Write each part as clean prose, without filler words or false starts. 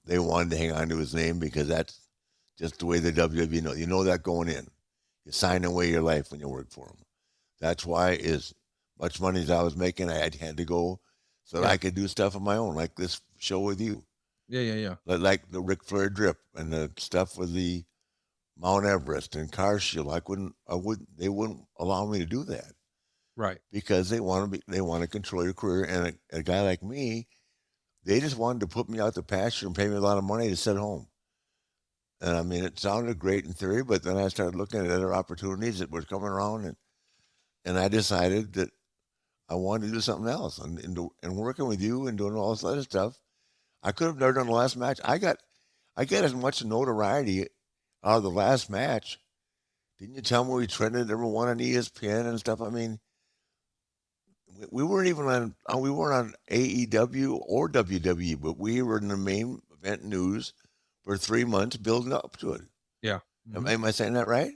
They wanted to hang on to his name because that's just the way the WWE know. You know that going in. You sign away your life when you work for them. That's why as much money as I was making, I had to go so that Yeah. I could do stuff on my own, like this show with you, Yeah. Yeah. Yeah. like the Ric Flair drip and the stuff with the Mount Everest and Car Shield. They wouldn't allow me to do that Right. because they want to control your career. And a guy like me, they just wanted to put me out the pasture and pay me a lot of money to sit home. And I mean, it sounded great in theory, but then I started looking at other opportunities that were coming around, and I decided that I wanted to do something else. And working with you and doing all this other stuff, I could have never done the last match. I got as much notoriety out of the last match. Didn't you tell me we trended number one on ESPN and stuff? I mean, we weren't even on we weren't on AEW or WWE, but we were in the main event news for 3 months building up to it. Yeah. Am I saying that right?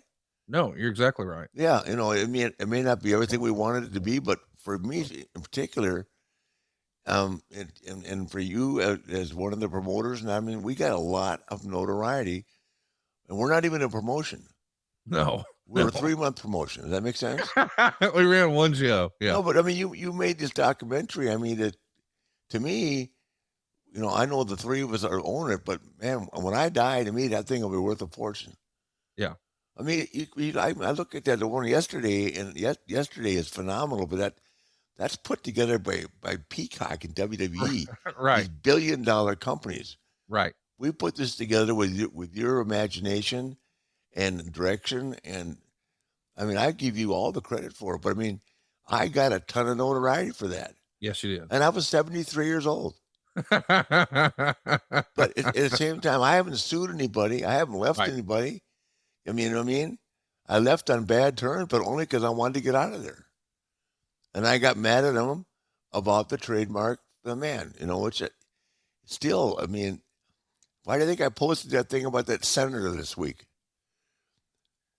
No, you're exactly right. Yeah, it may not be everything we wanted it to be, but for me in particular, and for you as one of the promoters, and I mean, we got a lot of notoriety, and we're not even a promotion. No. We're a 3 month promotion. Does that make sense? We ran one show. Yeah. No, but I mean, you made this documentary. I mean, to me, I know the three of us are own it, but man, when I die, to me, that thing will be worth a fortune. Yeah. I mean, I look at that the one yesterday, and yesterday is phenomenal, but that's put together by Peacock and WWE, Right. these billion-dollar companies. Right. We put this together with your imagination and direction, and I mean, I give you all the credit for it, but I mean, I got a ton of notoriety for that, Yes, you did. and I was 73 years old. But at the same time, I haven't sued anybody. I haven't left Right. anybody. I mean, you know what I mean? I left on bad terms, but only because I wanted to get out of there. And I got mad at them about the trademark, the man, which still, I mean, why do you think I posted that thing about that senator this week?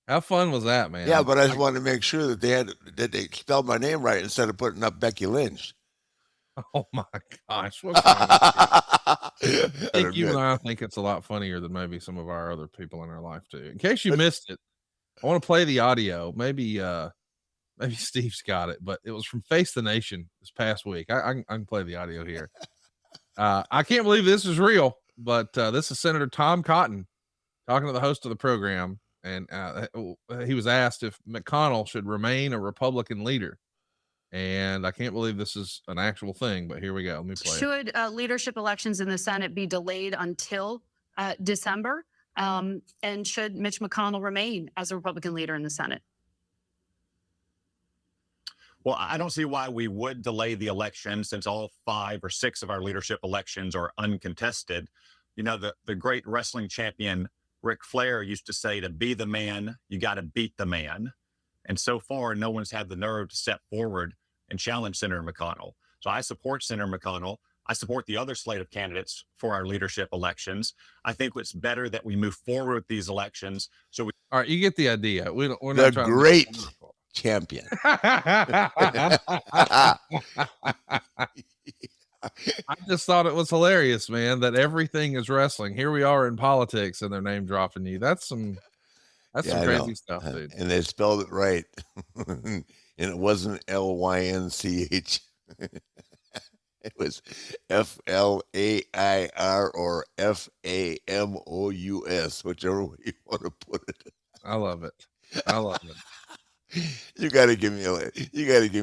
How fun was that, man? Yeah, but I just wanted to make sure that they spelled my name right instead of putting up Becky Lynch. Oh my gosh. What's wrong with you? I think you admit. and I think it's a lot funnier than maybe some of our other people in our life too. In case you missed it, I want to play the audio. Maybe Steve's got it, but it was from Face the Nation this past week. I can play the audio here. I can't believe this is real, but this is Senator Tom Cotton talking to the host of the program, and he was asked if McConnell should remain a Republican leader. And I can't believe this is an actual thing, but here we go. Let me play it. Should leadership elections in the Senate be delayed until December? And should Mitch McConnell remain as a Republican leader in the Senate? Well, I don't see why we would delay the election since all 5 or 6 of our leadership elections are uncontested. The great wrestling champion Ric Flair used to say, to be the man, you got to beat the man. And so far, no one's had the nerve to step forward and challenge Senator McConnell. So I support Senator McConnell. I support the other slate of candidates for our leadership elections. I think it's better that we move forward with these elections. All right, you get the idea. We're not the trying great champion. I just thought it was hilarious, man, that everything is wrestling. Here we are in politics and they're name dropping you. That's some crazy stuff, dude. And they spelled it right. And it wasn't Lynch. It was FLAIR or FAMOUS, whichever way you want to put it. I love it. I love it. You got to give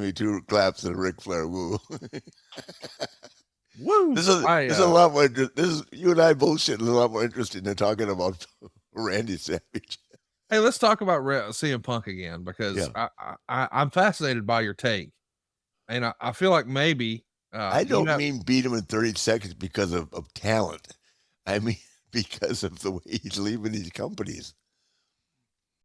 me 2 claps and a Ric Flair woo. Woo! This is a lot more. This is you and I bullshit. Is a lot more interesting than talking about Randy Savage. Hey, let's talk about CM Punk again because I'm fascinated by your take, and I feel like maybe I don't mean beat him in 30 seconds because of talent. I mean because of the way he's leaving these companies.